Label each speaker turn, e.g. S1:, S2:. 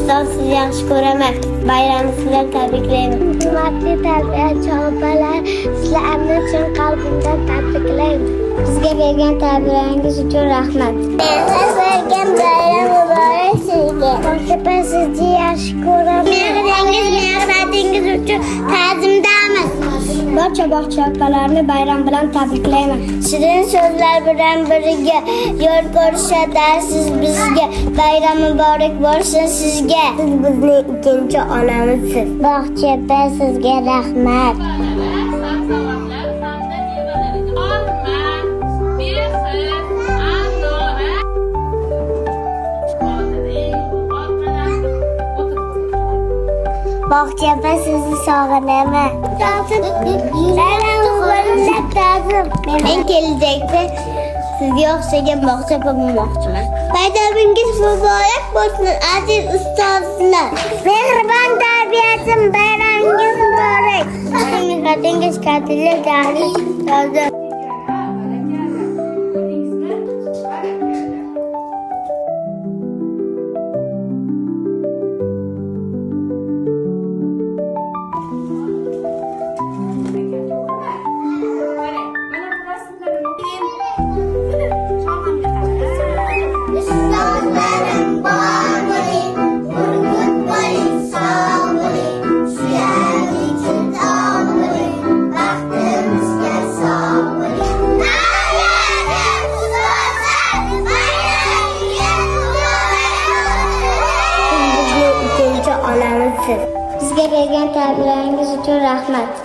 S1: ustoz, sizni yaxshi ko'raman. Bayramni sizlar tabriklayman.
S2: Hurmatli tarbiyatchi opalar, sizlarni chin qalbimdan tabriklayman.
S1: Bizga bergan tarbiyangiz uchun rahmat.
S2: Bergan bayram muborak sizga. Bog'cha sizni yaxshi ko'raman.
S1: Mehnatingiz uchun ta'zimdamiz. Barcha bog'cha opalarni bayram bilan tabriklayman.
S2: Shirin so'zlar bilan birga yo'l ko'rsatasiz bizga. Bayram muborak bo'lsin sizga.
S1: Siz bizning ikkinchi onamizsiz.
S2: Bog'cha sizga rahmat.
S1: Bog'cha sizni sog'inaman. Men kelajakda sizga o'xshagan bog'cha bo'lmoqchiman. Bayramingiz muborak bo'lsin aziz ustozlar.
S2: Mehribon tarbiyachim, bayramingiz muborak.
S1: Mehnatingiz qadrli aziz ustozlar. Bizga bergan tarbiyangiz uchun rahmat.